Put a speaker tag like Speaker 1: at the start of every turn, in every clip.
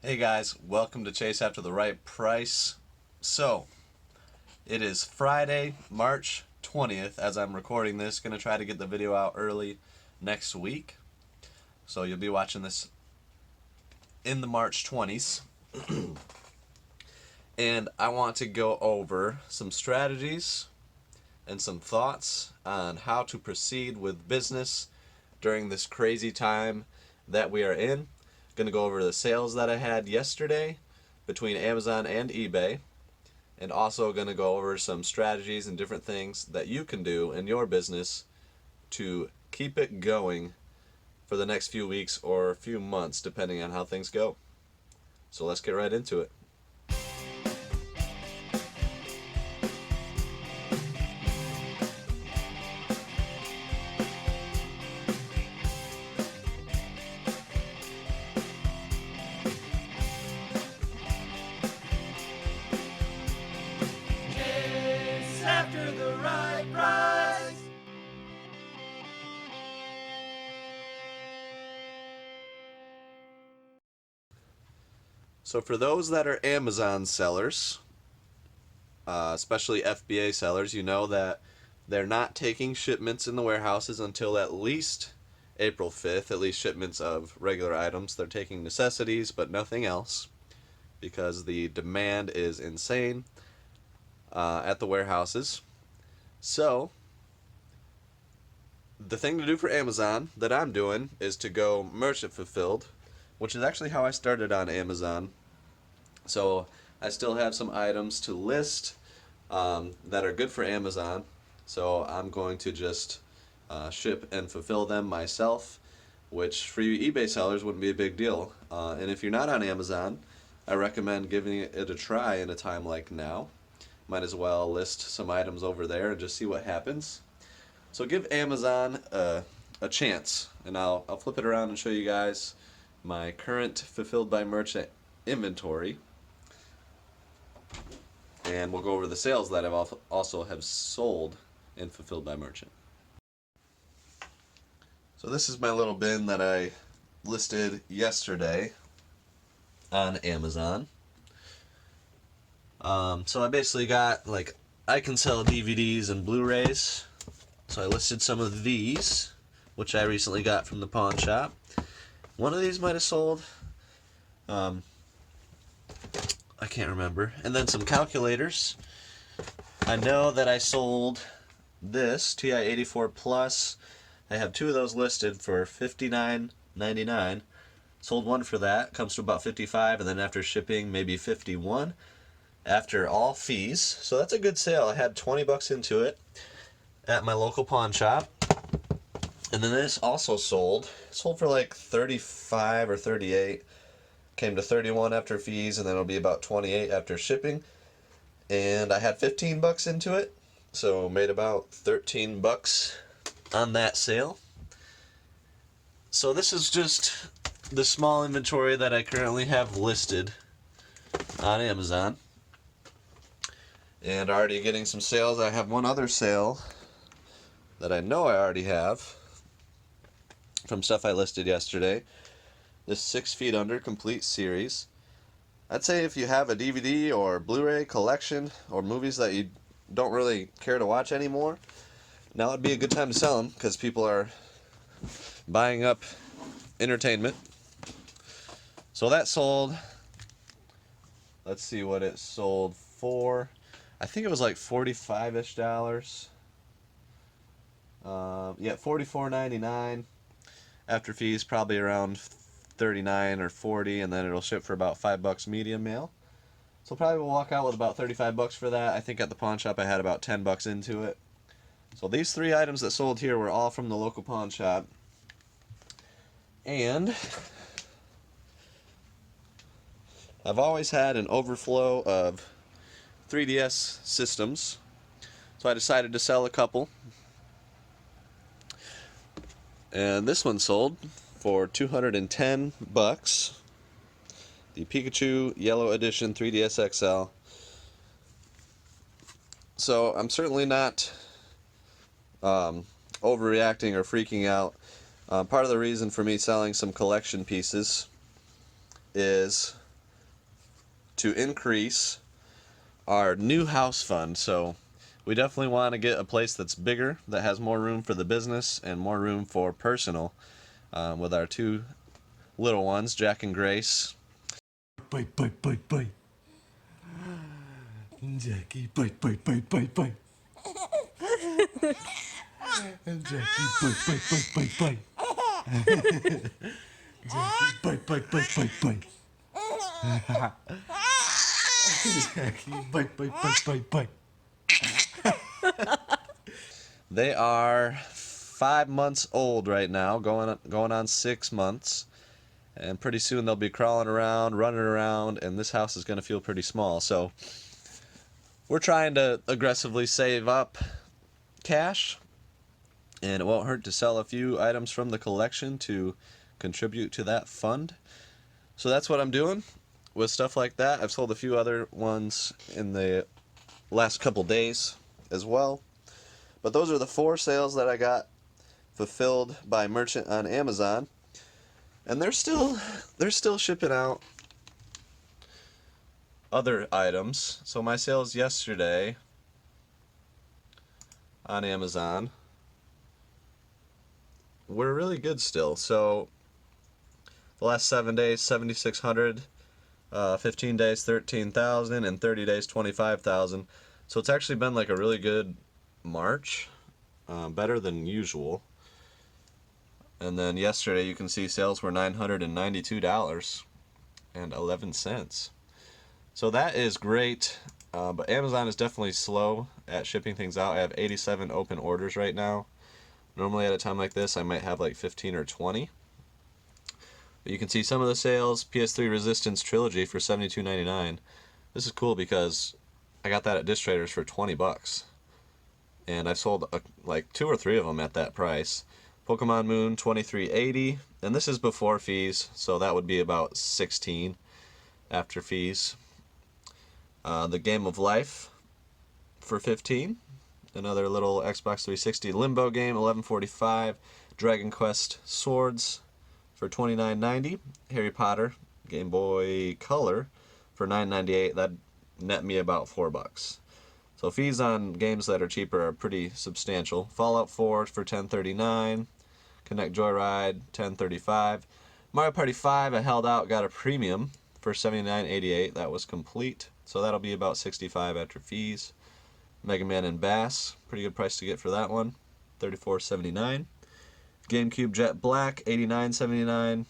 Speaker 1: Hey guys, welcome to Chase After the Right Price. So, it is Friday, March 20th as I'm recording this. Going to try to get the video out early next week. So you'll be watching this in the March 20s. And I want to go over some strategies and some thoughts on how to proceed with business during this crazy time that we are in. Going to go over the sales that I had yesterday between Amazon and eBay, and also going to go over some strategies and different things that you can do in your business to keep it going for the next few weeks or a few months depending on how things go. So let's get right into it.
Speaker 2: Chase after the right price.
Speaker 1: So for those that are Amazon sellers, especially FBA sellers, you know that they're not taking shipments in the warehouses until at least April 5th, at least shipments of regular items. They're taking necessities, but nothing else because the demand is insane at the warehouses. So, the thing to do for Amazon that I'm doing is to go merchant fulfilled, which is actually how I started on Amazon. So, I still have some items to list that are good for Amazon. So I'm going to just ship and fulfill them myself, which for you eBay sellers wouldn't be a big deal. And if you're not on Amazon, I recommend giving it a try in a time like now. Might as well list some items over there and just see what happens. So give Amazon a chance, and I'll flip it around and show you guys my current fulfilled by merchant inventory. And we'll go over the sales that I've also have sold and fulfilled by merchant. So this is my little bin that I listed yesterday on Amazon. So I basically got, like, I can sell DVDs and Blu-rays. So I listed some of these, which I recently got from the pawn shop. One of these might have sold. I can't remember. And then some calculators. I know that I sold this TI-84 Plus. I have two of those listed for $59.99. Sold one for that. Comes to about $55, and then after shipping, maybe $51 after all fees. So that's a good sale. I had $20 into it at my local pawn shop. And then this also sold. Sold for like $35 or $38. Came to $31 after fees, and then it'll be about $28 after shipping. And I had $15 into it, so made about $13 on that sale. So this is just the small inventory that I currently have listed on Amazon. And already getting some sales. I have one other sale that I know I already have from stuff I listed yesterday. This 6 Feet Under complete series. I'd say if you have a DVD or Blu-ray collection or movies that you don't really care to watch anymore, now would be a good time to sell them because people are buying up entertainment. So that sold. Let's see what it sold for. I think it was like $45-ish. Yeah, $44.99 after fees, probably around $39 or $40, and then it'll ship for about $5 medium mail. So probably we'll walk out with about $35 for that. I think at the pawn shop I had about $10 into it. So these three items that sold here were all from the local pawn shop. And I've always had an overflow of 3DS systems, so I decided to sell a couple. And this one sold for $210. The Pikachu Yellow Edition 3DS XL. So I'm certainly not overreacting or freaking out. Part of the reason for me selling some collection pieces is to increase our new house fund. So we definitely want to get a place that's bigger, that has more room for the business and more room for personal, with our two little ones, Jack and Grace.
Speaker 3: Bite, bite, bite, bite. Jackie, bite, bite, bite, bite, bite. And Jackie, bite, bite, bite, bite, bite. Jackie, bite, bite, bite, bite, bite. Jackie, bite, bite, bite, bite, bite.
Speaker 1: They are 5 months old right now, going on 6 months. And pretty soon they'll be crawling around, running around, and this house is going to feel pretty small. So we're trying to aggressively save up cash, and it won't hurt to sell a few items from the collection to contribute to that fund. So that's what I'm doing with stuff like that. I've sold a few other ones in the last couple days as well. But those are the 4 sales that I got fulfilled by merchant on Amazon. And they're still shipping out other items. So my sales yesterday on Amazon were really good still. So the last 7 days, 7,600, 15 days, 13,000, and 30 days, 25,000. So it's actually been like a really good March, better than usual. And then yesterday you can see sales were $992.11. So that is great, but Amazon is definitely slow at shipping things out. I have 87 open orders right now. Normally at a time like this I might have like 15 or 20. But you can see some of the sales. PS3 Resistance Trilogy for $72.99. This is cool because I got that at Disc Traders for $20. And I've sold like 2 or 3 of them at that price. Pokemon Moon $23.80, and this is before fees, so that would be about $16 after fees. The Game of Life for $15. Another little Xbox 360 Limbo game, $11.45. Dragon Quest Swords for $29.90. Harry Potter Game Boy Color for $9.98. That net me about $4. So fees on games that are cheaper are pretty substantial. Fallout 4 for $10.39. Connect Joyride $10.35. Mario Party 5 I held out, got a premium for $79.88. That was complete. So that'll be about $65 after fees. Mega Man and Bass, pretty good price to get for that one, $34.79. GameCube Jet Black $89.79.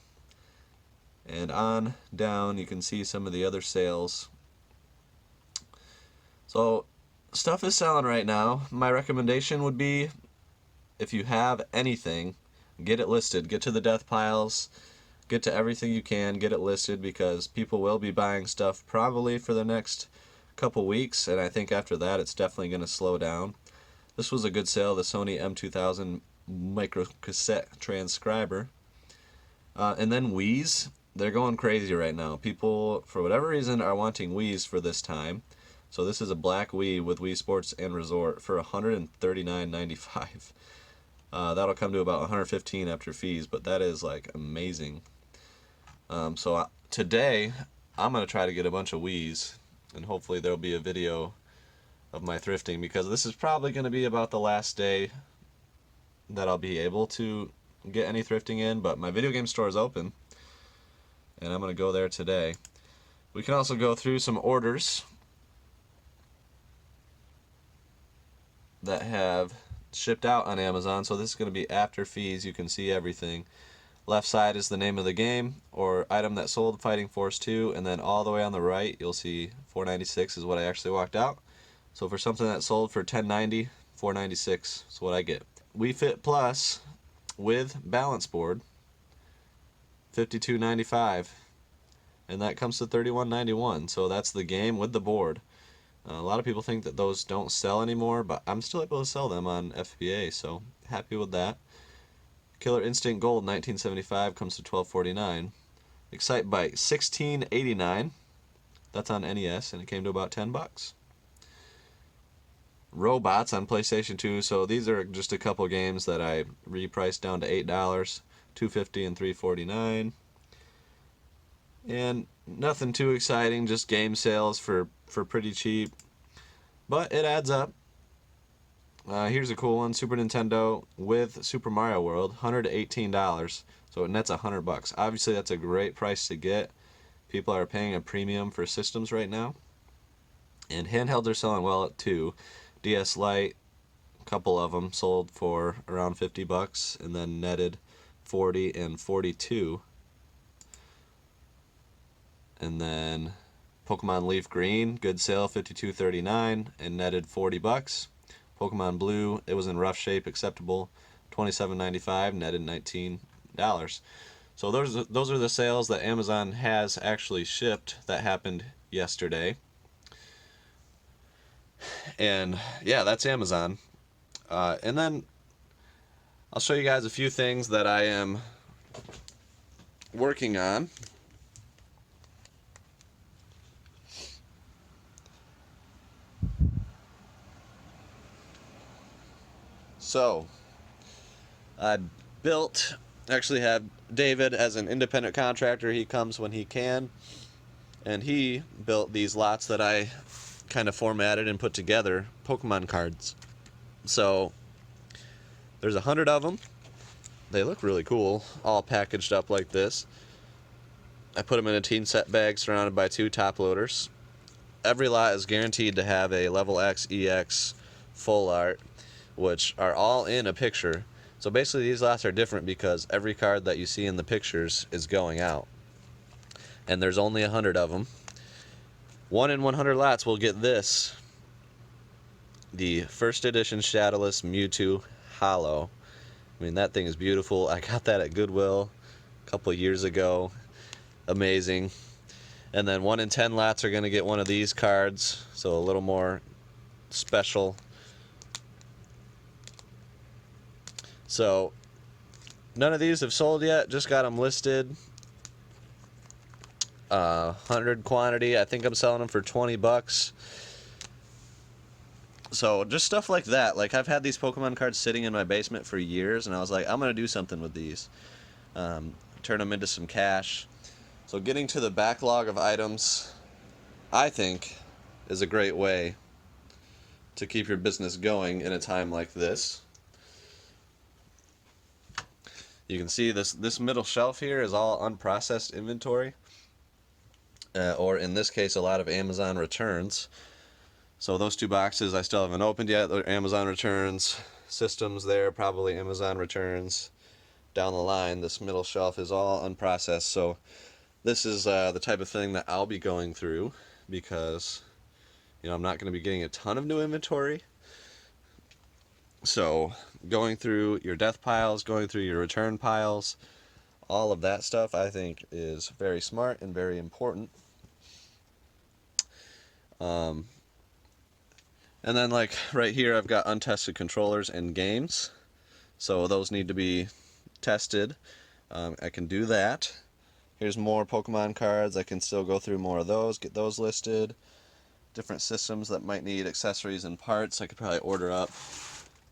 Speaker 1: And on down you can see some of the other sales. So stuff is selling right now. My recommendation would be, if you have anything, get it listed. Get to the death piles. Get to everything you can. Get it listed, because people will be buying stuff probably for the next couple weeks, and I think after that it's definitely going to slow down. This was a good sale, the Sony M2000 micro cassette transcriber. And then Wii's, they're going crazy right now. People, for whatever reason, are wanting Wii's for this time. So this is a black Wii with Wii Sports and Resort for $139.95. That'll come to about $115 after fees, but that is like amazing. So today I'm going to try to get a bunch of Wii's, and hopefully there'll be a video of my thrifting, because this is probably going to be about the last day that I'll be able to get any thrifting in, but my video game store is open, and I'm going to go there today. We can also go through some orders that have shipped out on Amazon. So this is going to be after fees. You can see everything. Left side is the name of the game or item that sold, Fighting Force 2, and then all the way on the right you'll see $4.96 is what I actually walked out. So for something that sold for $10.90, $4.96 is what I get. Wii Fit Plus with balance board, $52.95, and that comes to $31.91. So that's the game with the board. A lot of people think that those don't sell anymore, but I'm still able to sell them on FBA, so happy with that. Killer Instinct Gold 1975 comes to $12.49. Excite Bike $16.89. That's on NES, and it came to about $10. Robots on PlayStation 2. So these are just a couple games that I repriced down to $8, $2.50 and $3.49. And Nothing too exciting, just game sales for pretty cheap. But it adds up. Here's a cool one, Super Nintendo with Super Mario World, $118. So it nets $100. Obviously that's a great price to get. People are paying a premium for systems right now. And handhelds are selling well too. DS Lite, a couple of them sold for around $50 and then netted 40 and 42. And then Pokemon Leaf Green, good sale, $52.39 and netted $40. Pokemon Blue, it was in rough shape, acceptable, $27.95, netted $19. So those are the sales that Amazon has actually shipped that happened yesterday. And yeah, that's Amazon. And then I'll show you guys a few things that I am working on. So, I actually have David as an independent contractor. He comes when he can. And he built these lots that I kind of formatted and put together, Pokemon cards. So, there's 100 of them. They look really cool, all packaged up like this. I put them in a teen set bag surrounded by 2 top loaders. Every lot is guaranteed to have a level X, EX, full art, which are all in a picture. So basically these lots are different because every card that you see in the pictures is going out. And there's only 100 of them. 1 in 100 lots will get this. The first edition Shadowless Mewtwo Holo. I mean, that thing is beautiful. I got that at Goodwill a couple years ago. Amazing. And then 1 in 10 lots are going to get one of these cards. So a little more special. So, none of these have sold yet. Just got them listed. 100 quantity. I think I'm selling them for $20. So, just stuff like that. Like, I've had these Pokemon cards sitting in my basement for years, and I was like, I'm going to do something with these. Turn them into some cash. So, getting to the backlog of items, I think, is a great way to keep your business going in a time like this. You can see this middle shelf here is all unprocessed inventory, or in this case, a lot of Amazon returns. So those 2 boxes I still haven't opened yet. They're Amazon returns. Systems there, probably Amazon returns. Down the line, this middle shelf is all unprocessed. So this is the type of thing that I'll be going through because, you know, I'm not going to be getting a ton of new inventory. So going through your death piles, going through your return piles, all of that stuff I think is very smart and very important. And then like right here I've got untested controllers and games. So those need to be tested. I can do that. Here's more Pokemon cards. I can still go through more of those, get those listed. Different systems that might need accessories and parts. I could probably order up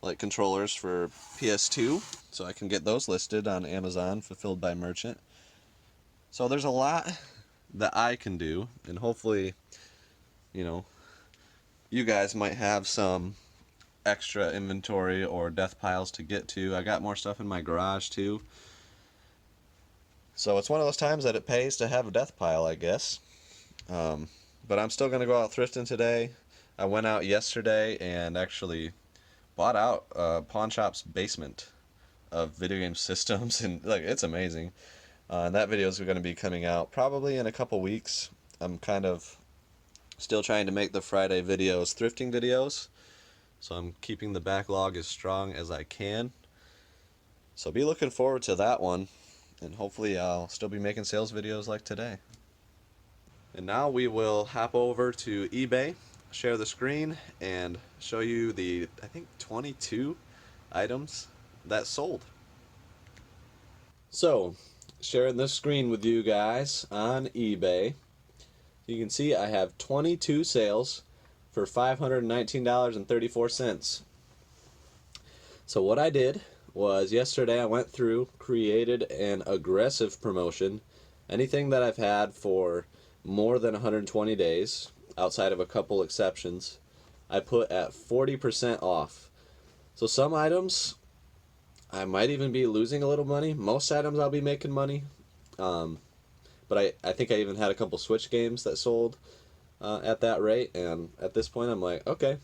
Speaker 1: like controllers for PS2, so I can get those listed on Amazon, fulfilled by merchant. So there's a lot that I can do, and hopefully, you know, you guys might have some extra inventory or death piles to get to. I got more stuff in my garage too. So it's one of those times that it pays to have a death pile, I guess. But I'm still going to go out thrifting today. I went out yesterday and actually bought out Pawn Shop's basement of video game systems, and like it's amazing. And that video is going to be coming out probably in a couple weeks. I'm kind of still trying to make the Friday videos thrifting videos, so I'm keeping the backlog as strong as I can. So be looking forward to that one, and hopefully I'll still be making sales videos like today. And now we will hop over to eBay, share the screen, and show you the, I think, 22 items that sold. So, sharing this screen with you guys on eBay. You can see I have 22 sales for $519.34. So what I did was yesterday I went through, created an aggressive promotion. Anything that I've had for more than 120 days, outside of a couple exceptions, I put at 40% off. So some items I might even be losing a little money. Most items I'll be making money. But I think I even had a couple Switch games that sold at that rate, and at this point I'm like, okay,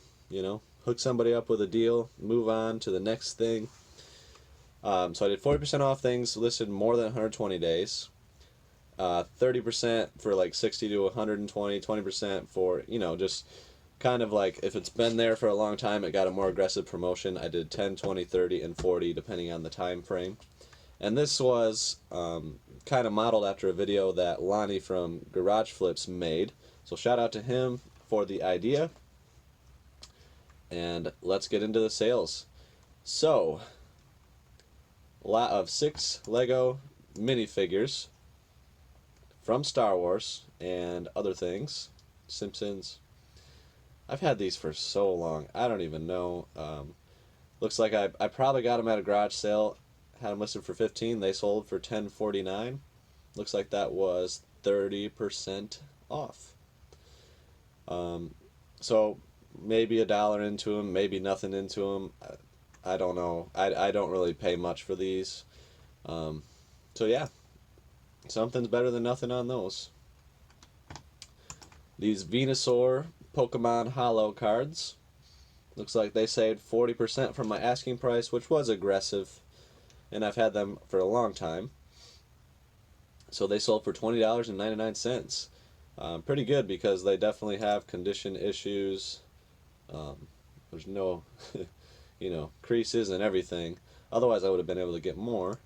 Speaker 1: hook somebody up with a deal, move on to the next thing. So I did 40% off things listed more than 120 days, 30% for like 60 to 120, 20% for, just kind of like if it's been there for a long time, it got a more aggressive promotion. I did 10, 20, 30, and 40 depending on the time frame. And this was kind of modeled after a video that Lonnie from Garage Flips made. So shout out to him for the idea. And let's get into the sales. So, a lot of 6 Lego minifigures from Star Wars and other things. Simpsons. I've had these for so long. I don't even know. Looks like I probably got them at a garage sale. Had them listed for $15. They sold for $10.49. Looks like that was 30% off. So maybe $1 into them, maybe nothing into them. I don't know. I don't really pay much for these. So yeah, something's better than nothing on those. These Venusaur Pokemon Holo cards. Looks like they saved 40% from my asking price, which was aggressive. And I've had them for a long time. So they sold for $20.99. Pretty good because they definitely have condition issues. There's no, creases and everything. Otherwise, I would have been able to get more.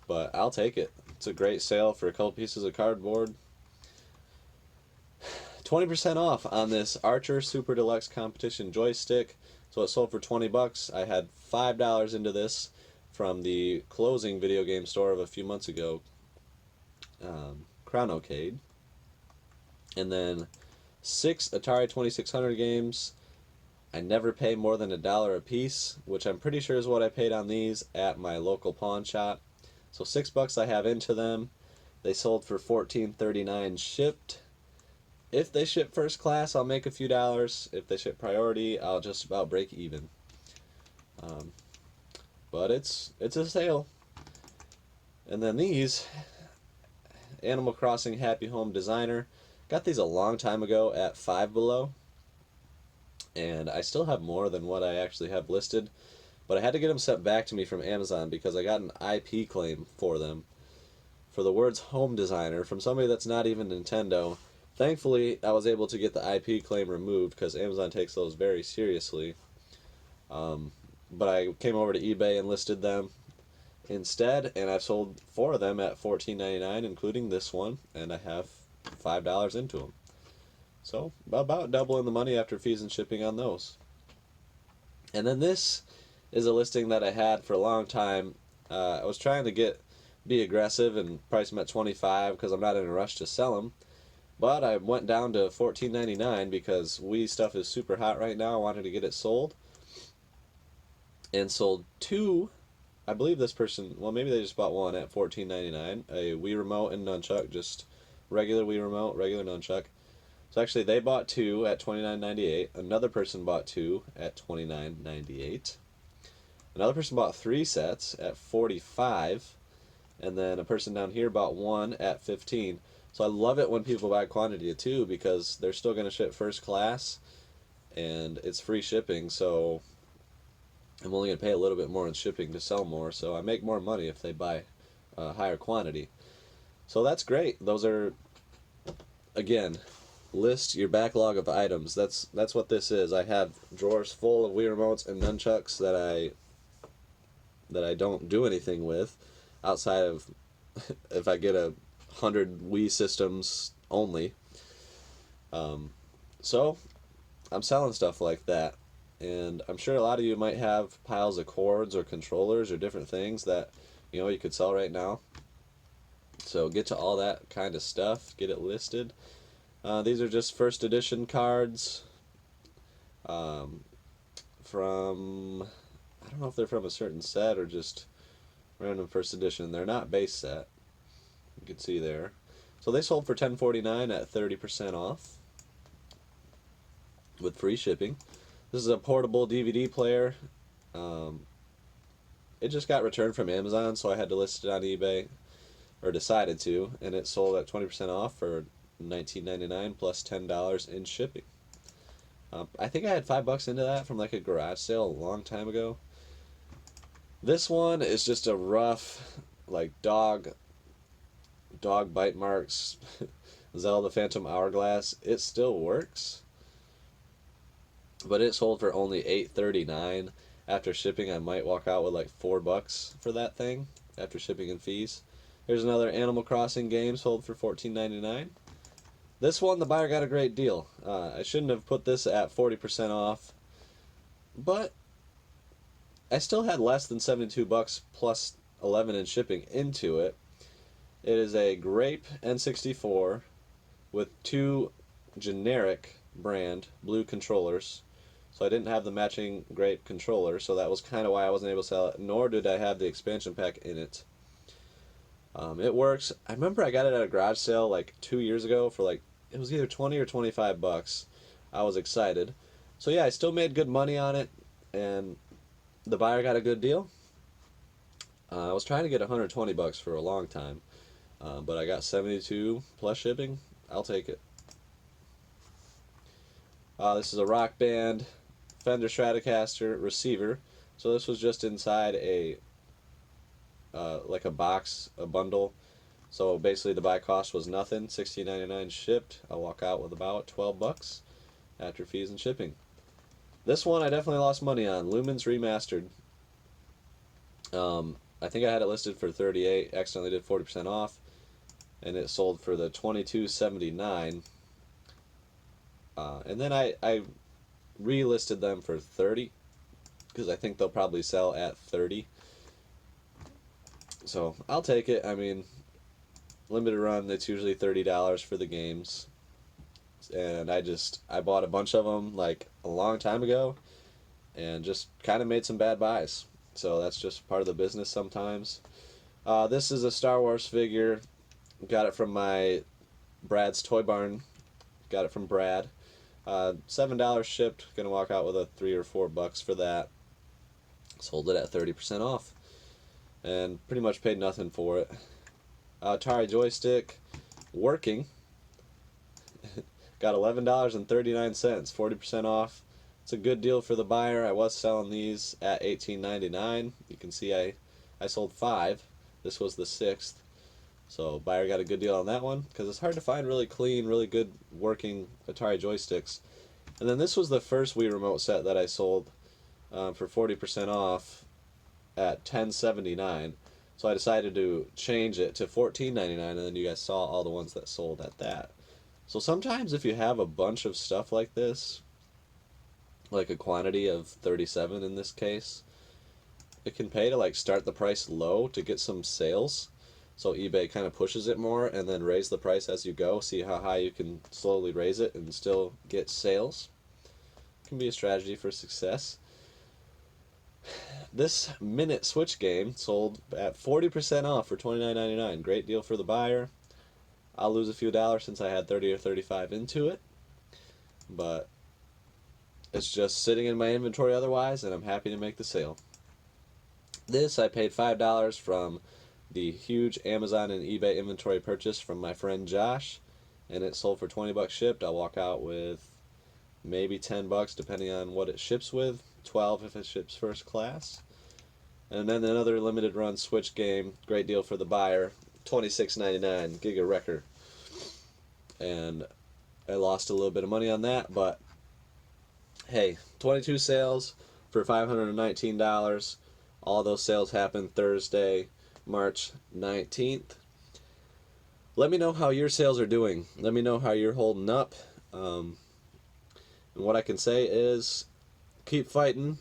Speaker 1: But I'll take it. It's a great sale for a couple pieces of cardboard. 20% off on this Archer Super Deluxe Competition joystick. So it sold for $20. I had $5 into this from the closing video game store of a few months ago, Crown Arcade. And then 6 Atari 2600 games. I never pay more than $1 a piece, which I'm pretty sure is what I paid on these at my local pawn shop. So $6 I have into them. They sold for $14.39 shipped. If they ship first class, I'll make a few dollars. If they ship priority, I'll just about break even. But it's a sale. And then these, Animal Crossing Happy Home Designer. Got these a long time ago at Five Below. And I still have more than what I actually have listed. But I had to get them sent back to me from Amazon because I got an IP claim for them. For the words Home Designer from somebody that's not even Nintendo. Thankfully, I was able to get the IP claim removed because Amazon takes those very seriously. But I came over to eBay and listed them instead, and I've sold 4 of them at $14.99, including this one, and I have $5 into them. So, about doubling the money after fees and shipping on those. And then this is a listing that I had for a long time. I was trying to be aggressive and price them at $25 because I'm not in a rush to sell them. But I went down to $14.99 because Wii stuff is super hot right now. I wanted to get it sold. And sold 2. I believe this person, well, maybe they just bought 1 at $14.99. A Wii Remote and Nunchuck, just regular Wii Remote, regular Nunchuck. So actually they bought 2 at $29.98. Another person bought 2 at $29.98. Another person bought 3 sets at $45. And then a person down here bought 1 at $15. So I love it when people buy quantity of 2 because they're still going to ship first class and it's free shipping. So I'm only going to pay a little bit more in shipping to sell more. So I make more money if they buy a higher quantity. So that's great. Those are, again, list your backlog of items. That's what this is. I have drawers full of Wii Remotes and Nunchucks that I don't do anything with outside of if I get 100 Wii systems only. So I'm selling stuff like that, and I'm sure a lot of you might have piles of cords or controllers or different things that you could sell right now. So get to all that kind of stuff, get it listed. These are just first edition cards from, I don't know if they're from a certain set or just random first edition. They're not base set. You can see there. So they sold for $10.49 at 30% off with free shipping. This is a portable DVD player. It just got returned from Amazon, so I had to list it on eBay, or decided to, and it sold at 20% off for $19.99 plus $10 in shipping. I think I had $5 into that from like a garage sale a long time ago. This one is just a rough, like dog bite marks Zelda Phantom Hourglass. It still works, but it sold for only $8.39. After shipping, I might walk out with like $4 for that thing after shipping and fees. Here's another Animal Crossing game sold for $14.99. This one, the buyer got a great deal. I shouldn't have put this at 40% off, but I still had less than $72 plus 11 in shipping into it. It is a Grape N64 with 2 generic brand blue controllers. So I didn't have the matching Grape controller, so that was kind of why I wasn't able to sell it, nor did I have the expansion pack in it. It works. I remember I got it at a garage sale like 2 years ago for like, it was either 20 or $25. I was excited. So yeah, I still made good money on it, and the buyer got a good deal. I was trying to get $120 for a long time, but I got 72 plus shipping. I'll take it. This is a Rock Band Fender Stratocaster receiver. So this was just inside a like a box, a bundle. So basically the buy cost was nothing, $16.99 shipped. I'll walk out with about $12 after fees and shipping. This one I definitely lost money on. Lumens Remastered. I think I had it listed for $38, accidentally did 40% off, and it sold for the $22.79. And then I relisted them for $30 because I think they'll probably sell at $30. So I'll take it. I mean, limited run, it's usually $30 for the games, and I bought a bunch of them like a long time ago, and just kind of made some bad buys. So that's just part of the business sometimes. This is a Star Wars figure. Got it from my Brad's Toy Barn. Got it from Brad. $7 shipped. Gonna walk out with a $3 or $4 for that. Sold it at 30% off, and pretty much paid nothing for it. Atari joystick, working. Got $11.39, 40% off. It's a good deal for the buyer. I was selling these at $18.99. You can see I sold 5. This was the 6th. So buyer got a good deal on that one, because it's hard to find really clean, really good working Atari joysticks. And then this was the first Wii remote set that I sold for 40% off at $10.79. So I decided to change it to $14.99, and then you guys saw all the ones that sold at that. So sometimes if you have a bunch of stuff like this, like a quantity of 37 in this case, it can pay to like start the price low to get some sales. So eBay kind of pushes it more, and then raise the price as you go. See how high you can slowly raise it and still get sales. Can be a strategy for success. This Minute Switch game sold at 40% off for $29.99. Great deal for the buyer. I'll lose a few dollars since I had 30 or 35 into it, but it's just sitting in my inventory otherwise, and I'm happy to make the sale. This I paid $5 from the huge Amazon and eBay inventory purchase from my friend Josh, and it sold for $20 shipped. I'll walk out with maybe $10 depending on what it ships with, 12 if it ships first class. And then another limited run Switch game, great deal for the buyer, $26.99, Giga Wrecker. And I lost a little bit of money on that, but hey, 22 sales for $519. All those sales happened Thursday, March 19th. Let me know how your sales are doing. Let me know how you're holding up. And what I can say is keep fighting.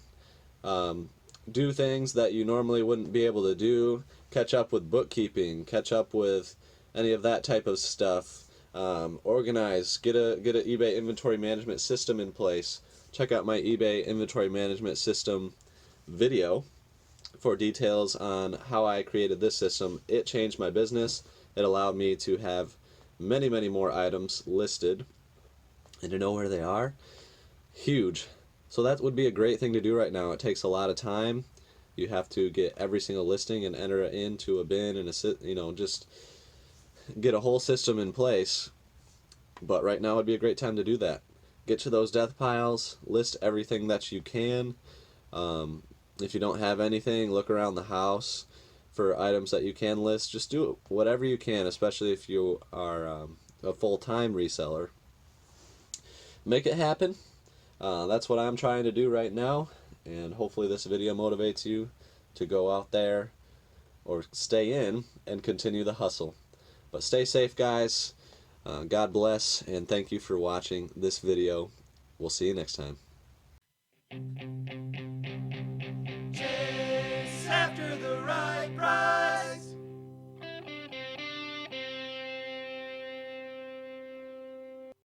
Speaker 1: Do things that you normally wouldn't be able to do. Catch up with bookkeeping. Catch up with any of that type of stuff. Organize. Get an eBay inventory management system in place. Check out my eBay inventory management system video for details on how I created this system. It changed my business. It allowed me to have many, many more items listed and to know where they are, huge. So that would be a great thing to do right now. It takes a lot of time. You have to get every single listing and enter it into a bin and just get a whole system in place. But right now would be a great time to do that. Get to those death piles, list everything that you can. If you don't have anything, look around the house for items that you can list. Just do whatever you can, especially if you are a full-time reseller. Make it happen. That's what I'm trying to do right now, and hopefully this video motivates you to go out there or stay in and continue the hustle. But stay safe, guys. God bless, and thank you for watching this video. We'll see you next time.